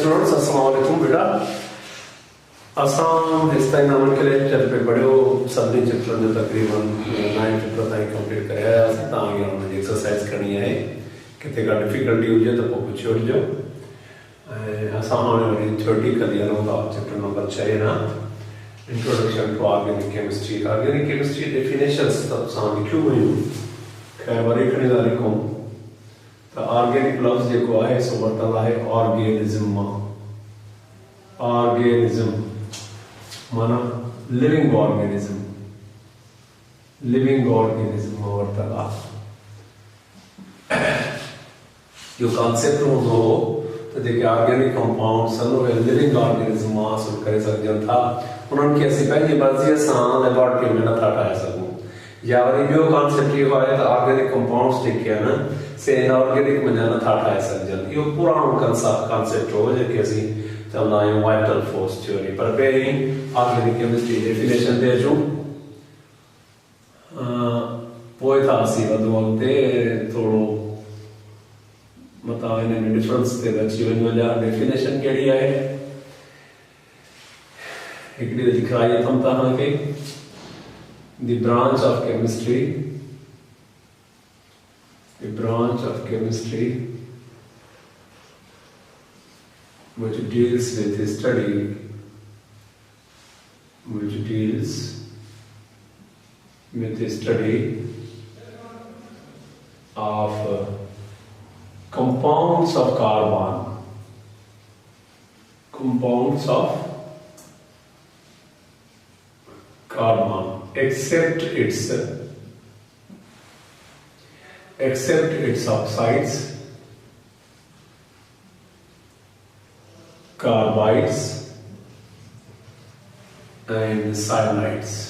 अस्सलामुअलैकुम बेटा असां हिस्ताई नामन के लेक्चर पे पढ़ियो सभी चैप्टर जो तकरीबन 9 चैप्टर ताईं कंप्लीट करे आयासीं तव्हांखे हुन जी एक्सरसाइज करणी आहे किथे का डिफिकल्टी हुजे त पोइ पुछी वठिजो ऐं असां हाणे वरी थ्योरेटिकली हलूं था चैप्टर नंबर 6 ना introduction to organic chemistry definitions त असां लिखियूं हुयूं ख़ैर वरी खणी था लिखूं त ऑर्गेनिक लफ्ज़ जेको आहे सो वरितलु आहे ऑर्गेनिज़म माना लिविंग ऑर्गेनिज्म वरितलु आहे इहो कॉन्सेप्ट हूंदो हो त जेके ऑर्गेनिक कंपाउंड्स आहिनि उहे लिविंग ऑर्गेनिज्म हासिल करे सघजनि था उन्हनि खे असीं पंहिंजी मर्ज़ीअ सां लेबोरेटरी में नथा ठाहे सघूं या वरी ॿियो कॉन्सेप्ट इहो आहे त ऑर्गेनिक कंपाउंड्स जेके आहिनि से इनऑर्गेनिक में नथा ठाहे सघजनि इहो पुराणो कॉन्सेप्ट हो जेके असीं चवंदा आहियूं वाइटल फोर्स थ्योरी पर पहिरीं ऑर्गेनिक केमिस्ट्री डेफिनेशन ते अचूं पोइ था असीं वधूं अॻिते थोरो मथां हिन में डिफरेंस ते अची वञूं अञा डेफिनेशन कहिड़ी आहे हिकिड़ी त लिखाई अथमि तव्हांखे The branch of chemistry which deals with the study of compounds of carbon except its oxides, carbides and cyanides.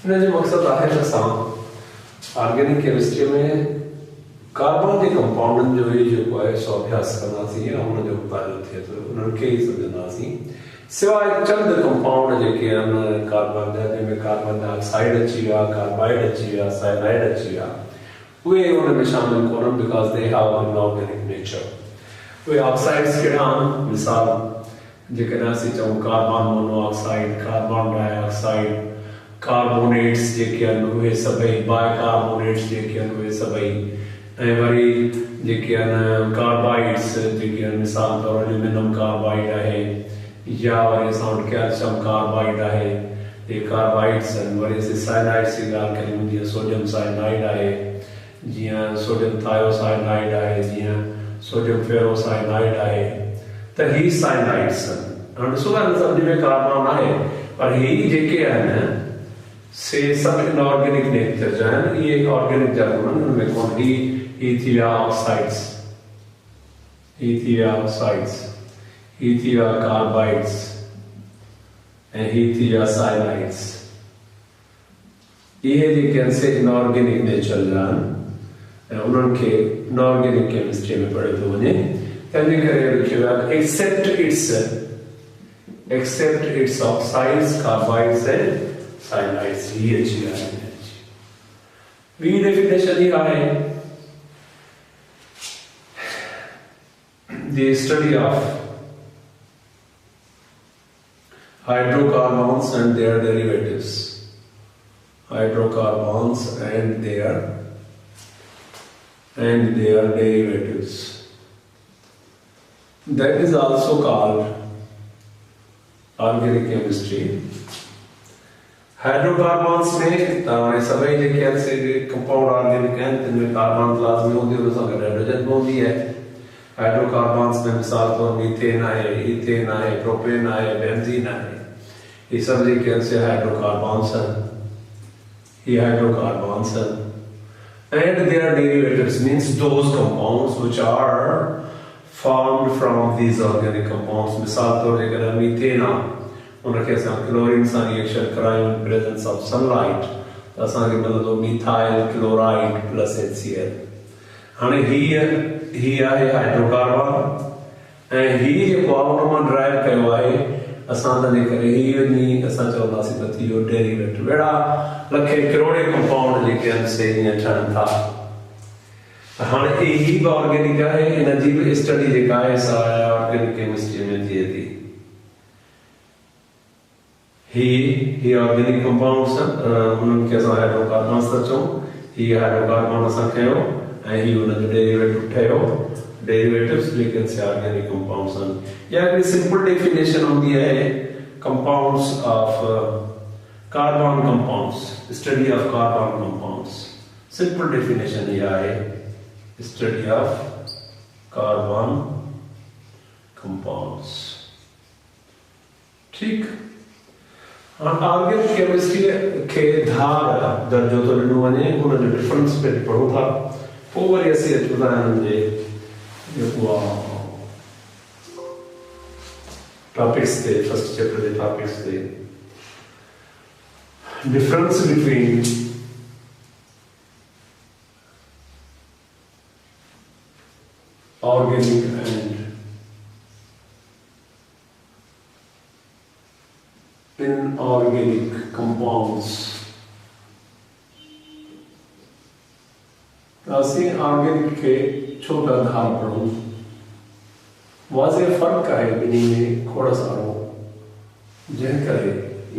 हिन जो मक़सदु आहे त असां ऑर्गेनिक केमिस्ट्री में कार्बन के कंपाउंडन जो ही जेको आहे सो अभ्यास कंदासीं या हुनजो मुतालो थिए थो उन्हनि खे ई सम्झंदासीं सिवाय चंद कंपाउंड जेके आहिनि कार्बन जा जंहिंमें कार्बन डाइऑक्साइड अची विया कार्बाइड अची विया साइनाइड अची विया उहे हुन में शामिल कोन्हनि because they have inorganic nature उहे ऑक्साइड्स कहिड़ा आहिनि मिसाल जेकॾहिं असीं चऊं carbon monoxide carbon dioxide carbonates जेके आहिनि उहे सभई बाइकार्बोनेट्स जेके आहिनि उहे सभई ऐं वरी जेके आहिनि कार्बाइड्स जेके आहिनि मिसाल तौरु एल्यूमिनियम कार्बाइड आहे या वरी असां वटि कैल्शियम कार्बाइड आहे इहे कार्बाइड्स आहिनि वरी असीं साइनाइड्स जी ॻाल्हि कयूं जीअं सोडियम साइनाइड आहे जीअं सोडियम थायोसाइनाइड आहे जीअं सोडियम फेरोसाइनाइड आहे त ही साइनाइड्स आहिनि हाणे ॾिसो था सभिनी में कार्बन आहे पर ही जेके आहिनि से सभु इनऑर्गेनिक नेचर जा आहिनि इहे ऑर्गेनिक जा कोन आहिनि हुन में कोन ही थी विया ऑक्साइड्स ही थी विया कार्बाइड्स ऐं ही थी विया साइनाइड्स इहे जेके आहिनि से इनऑर्गेनिक नेचर जा आहिनि ऐं उन्हनि खे इनऑर्गेनिक केमिस्ट्री में पढ़ियो थो वञे तंहिंजे करे लिखियो आहे except its oxides carbides and cyanides ही अची विया आहिनि ॿी डेफिनेशन ई आहे the study of hydrocarbons and their derivatives that is also called organic chemistry hydrocarbons में ताने सभी जेके आहिनि से कंपाउंड ऑर्गेनिक आहिनि तिनमें कार्बन लाज़मी हूंदी उन सां गॾु हाइड्रोजन हूंदी है हाइड्रोकार्बन्स में मिसाल तौर मीथेन आहे ईथेन आहे प्रोपेन आहे बेंजीन आहे ये सब जेके आहिनि से हाइड्रोकार्बन्स आहिनि and their derivatives means those compounds which are formed from these organic compounds मिसाल तौर जेकॾहिं मीथेन आहे उनखे असां क्लोरीन सां रिएक्शन करायूं इन प्रेजेंस ऑफ सनलाइट त असांखे मिलंदो मिथाइल क्लोराइड प्लस HCl हाणे ही आहे हाइड्रोकार्बन ऐं ही जेको आहे उन मां ड्राइव कयो आहे असां तंहिंजे करे ही वञी असां चवंदासीं त थी वियो डेरिवेटिव अहिड़ा लखे करोड़े कंपाउंड जेके आहिनि से हीअं ठहनि था हाँ यही ऑर्गेनिक है इन जी भी स्टडी जेका है सा ऑर्गेनिक केमिस्ट्री में थिए थी ही ऑर्गेनिक कंपाउंड्स उन्हनि खे असां हाइड्रोकार्बन्स था चऊं ही हाइड्रोकार्बन असां खयो ऐं ही उन जो डेरिवेटिव ठहियो डेरिवेटिव्स लेकिन से ऑर्गेनिक कंपाउंड्स आहिनि या हिकिड़ी सिंपल डेफिनेशन हूंदी आहे compounds of carbon compounds study of carbon compounds simple definition ये आहे study of carbon compounds ठीक ऑर्गेनिक केमिस्ट्री के धार दर्जो तो ॾिनो वञे उन जो डिफरेंस पे पढ़ूं था पोइ वरी असीं अचूं था हिननि जे जेको आहे टॉपिक्स ते फर्स्ट चैप्टर जे टॉपिक्स ते difference between organic and inorganic compounds. असीं ऑर्गेनिक के छोटा धार पढ़ूं वाज़े फर्क है ॿिन्ही में खोड़ सारो जंहिं करे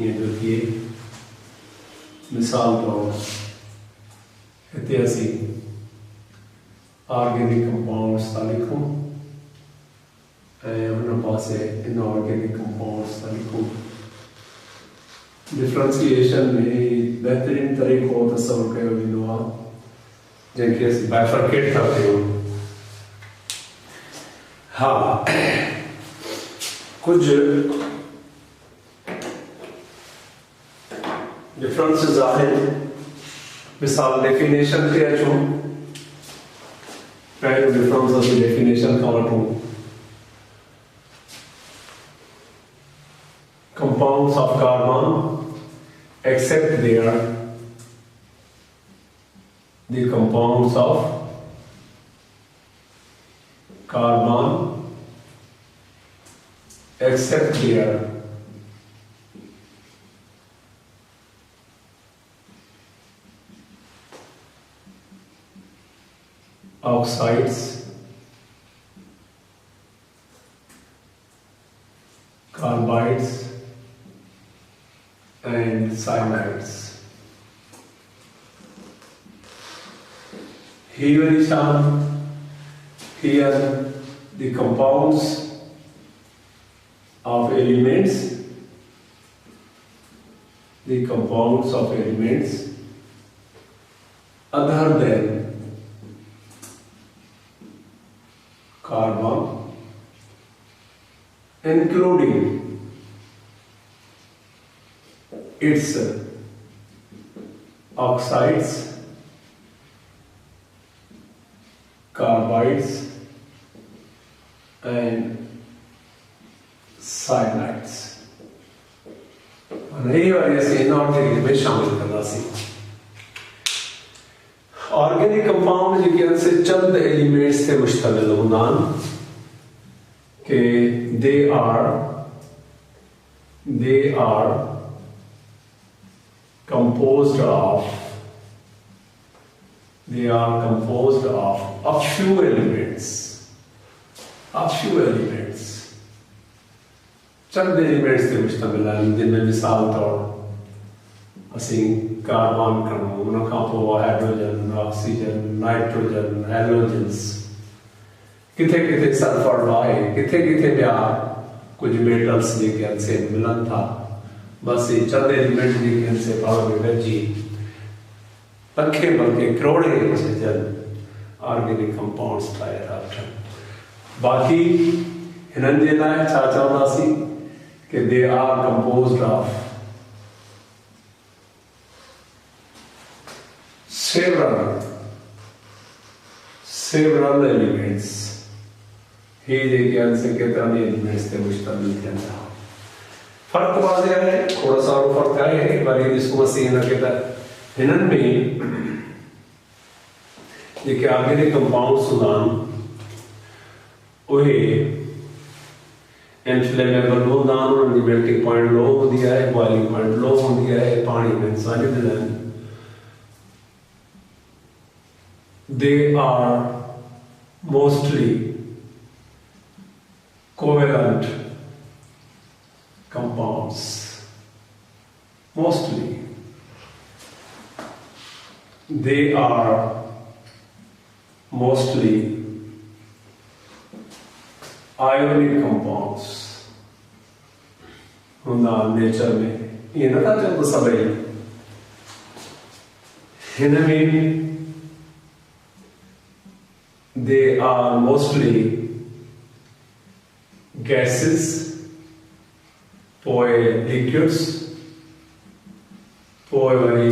ये जो थिए मिसाल तौर हिते असीं ऑर्गेनिक कंपाउंड्स था लिखूं ऐं हुन पासे इनऑर्गेनिक कंपाउंड्स था लिखूं डिफरेंशिएशन में बेहतरीन तरीक़ो तसवुरु कयो वेंदो आहे जंहिंखे असीं बाइफरकेट था कयूं हा कुछ डिफरेंसेस आहिनि मिसाल डेफिनेशन ते अचूं पहले डिफरेंस ऑफ डेफिनेशन का वठूं compounds of carbon except the compounds of carbon except their oxides, carbides and cyanides. Here the compounds of elements, other than carbon, including its oxides, carbides and cyanides. ये वाले से inorganic में शामिल करना सी organic compound जेके से चंद elements से मुश्तमिल होंदा कि they are composed of a few elements Chand elements से मुश्तमिल हैं जिनमें मिसाल तौर असीं कार्बन खणूं उन खां पोइ हाइड्रोजन ऑक्सीजन नाइट्रोजन हैलोजन्स किथे किथे सल्फर आहे किथे किथे ॿिया कुछ मेटल्स जेके आहिनि से मिलनि था बस ये चंद एलिमेंट जेके आहिनि से पाण में गॾिजी लखे बल्कि करोड़े जन ऑर्गेनिक कंपाउंड्स ठाहे था वठनि बाक़ी हिननि जे लाइ छा चवंदासीं कि they are composed of several elements ही जेके आहिनि से केतिरनि एलिमेंट्स ते मुश्तमिल थियनि था फ़र्क़ु वाज़े आहे थोरो सारो फ़र्क़ु आहे वरी ॾिसूं असीं हिनखे त हिननि में जेके ऑर्गेनिक कंपाउंड्स हूंदा आहिनि उहे इन्फ्लेमेबल हूंदा आहिनि उन्हनि जी मेल्टिंग पॉइंट लो हूंदी आहे बॉइलिंग पॉइंट लो हूंदी आहे पाणी में इंसानी आहिनि they are mostly covalent compounds. Mostly. They are mostly ionic compounds. हुंदा नेचर में ये न था जो सभई हिनमें they are mostly gases, पोए liquids, पोए वरी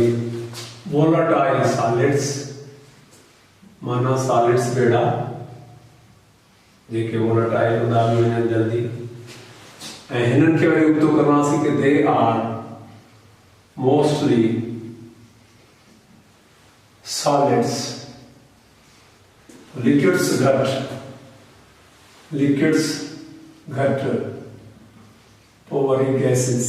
volatile solids, माना solids बेड़ा जेके volatile हुंदा भी जल्दी हिनन खे वरी उतो करवासी कि they are mostly solids, liquids घट पोवरी gases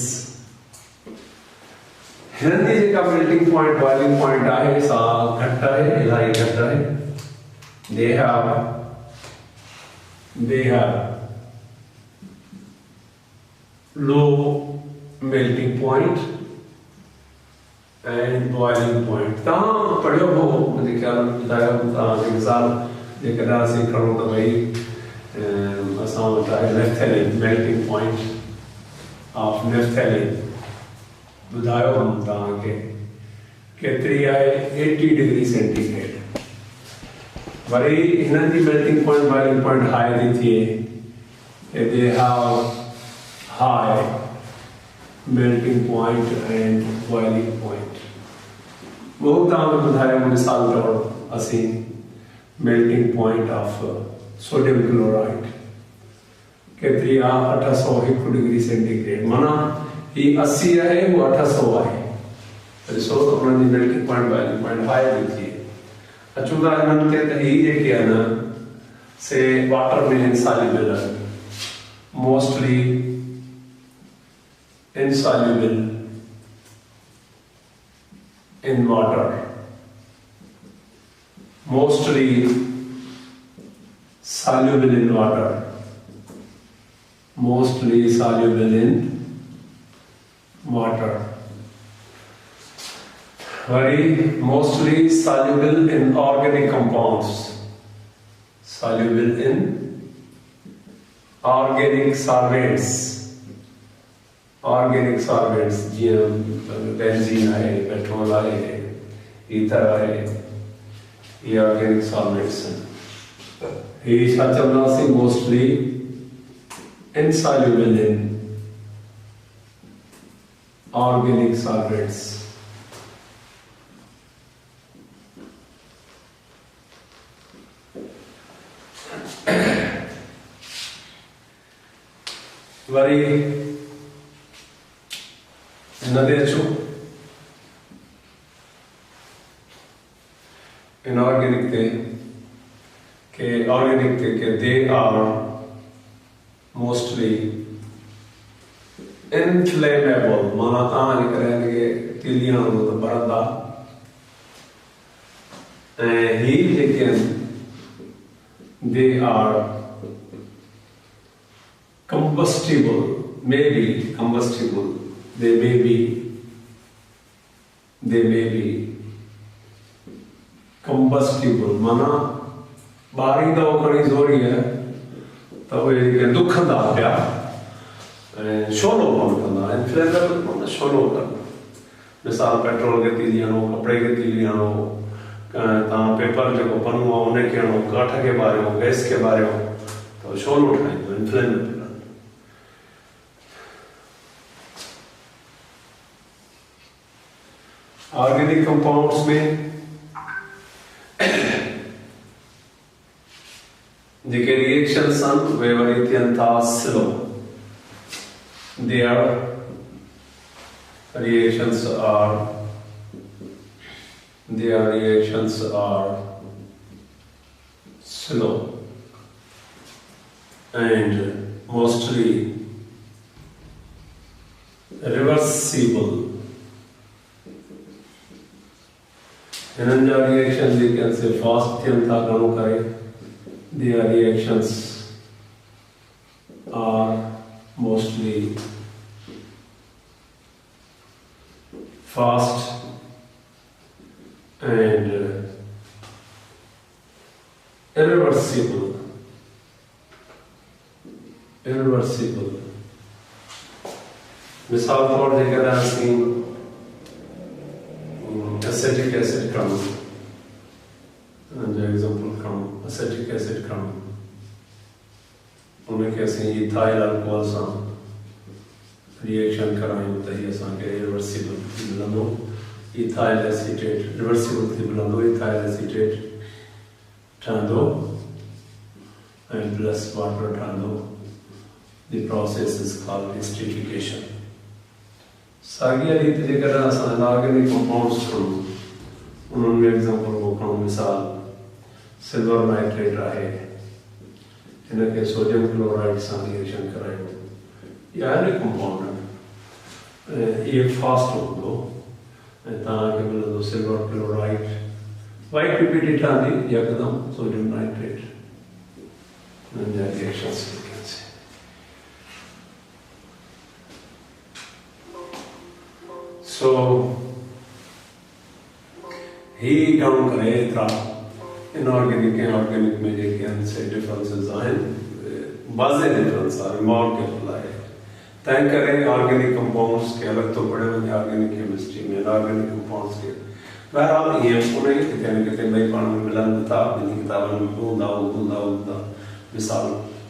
हिनन जी जेका melting point boiling point आहे सा घट आहे इलाही घट आहे they have low melting point and boiling point. तव्हां पढ़ियो हो मुंहिंजे ख़्याल में ॿुधायो तव्हां एग्ज़ाम जेकॾहिं असीं खणूं त भई असां वटि आहे नेफ्थेलिन मेल्टिंग पॉइंट ऑफ नेफ्थेलिन ॿुधायो हुउमि तव्हांखे केतिरी आहे 80 डिग्री सेंटीग्रेड वरी हिननि जी melting point boiling point high थी थिए they have high melting point and boiling point. बहुत आम बताया मिसाल तौर असी melting point of sodium chloride केतरी आ 801 डिग्री सेंटीग्रेड माना ये 80 है वो 800 है तो सो तो उन्होंने melting point boiling point high दी थी अचूदा इन्हनि ते त ही जेके है ना से वाटर में insoluble mostly insoluble in water, mostly soluble in water, mostly soluble in water, very mostly soluble in organic compounds, soluble in organic solvents. Organic solvents जीअं बेंजीन आहे पेट्रोल आहे ईथर आहे ये ऑर्गेनिक सॉल्वेंट्स ही छा चवंदासीं mostly insoluble in organic solvents worry inorganic organic they are mostly inflammable माना तां करेंगे तिलियां तो बरदा he they are combustible maybe combustible they may be combustible माना बारी तो कड़ी जोरी है तो ये दुखंदा पिया शोलो कौन करना इन्फ्लेमेबल कौन शोलो करना मिसाल पेट्रोल के तीलियां हो कपड़े के तीलियां हो तां पेपर जो पन्नो उन्हें के हो काठ के बारे हो गैस के बारे हो तो शोलो ठाई इन्फ्लेमेबल ऑर्गेनिक कंपाउंड्स में जेके रिएक्शंस आहिनि उहे वरी थियनि था slow their reactions are slow and mostly reversible हिननि जा रिएक्शन जेके आहिनि से फास्ट थियनि था घणो करे their reactions are mostly fast and irreversible. मिसाल तौर जेकर असीं एसिटिक एसिड खणूं, जो एग्जांपल खणूं एसिटिक एसिड खणूं, उनखे असीं इथाइल अल्कोहल सां रिएक्शन करायूं त हीअ असांखे रिवर्सिबल थी मिलंदो। इथाइल एसीटेट रिवर्सिबल थी मिलंदो, इथाइल एसीटेट ठहंदो ऐं प्लस वाटर ठहंदो। The process is called esterification. साॻी रीति जेकर असां ऑर्गेनिक कंपाउंड्स खणूं, उन्हनि में एग्जांपल को खणूं, मिसाल सिल्वर नाइट्रेट आहे, हिनखे सोडियम क्लोराइड सां रिएक्शन करायूं, इहा आहे कंपाउंड आहे, इहे फास्ट हूंदो ऐं तव्हांखे मिलंदो सिल्वर क्लोराइड, वाइट पीपीटी ठहंदी यकदमि सोडियम नाइट्रेट, हिननि जा रिएक्शन्स So, he घणो करे एतिरा इनऑर्गेनिक ऐं ऑर्गेनिक में जेके आहिनि से डिफरेंसिस आहिनि, वाज़े डिफरेंस आहे, रिमार्केबल आहे। तंहिं करे ऑर्गेनिक कंपाउंड्स खे अलॻि थो पढ़े वञे ऑर्गेनिक केमिस्ट्री में, इनऑर्गेनिक कंपाउंड्स खे। बहरहाल ईअं कोन्हे, किथे न किथे ॿई पाण में मिलनि था, ॿिन्ही किताबनि में हूंदा। मिसाल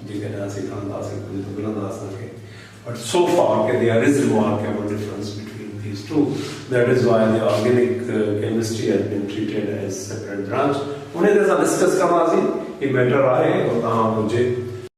जेकॾहिं असीं खणंदासीं कुझु त मिलंदा असांखे, but so far there is remarkable difference between these two. That is why the organic chemistry has been treated as separate branch. उन्हें जैसा डिस्कस करना सी ये मैटर आए और तहाँ मुझे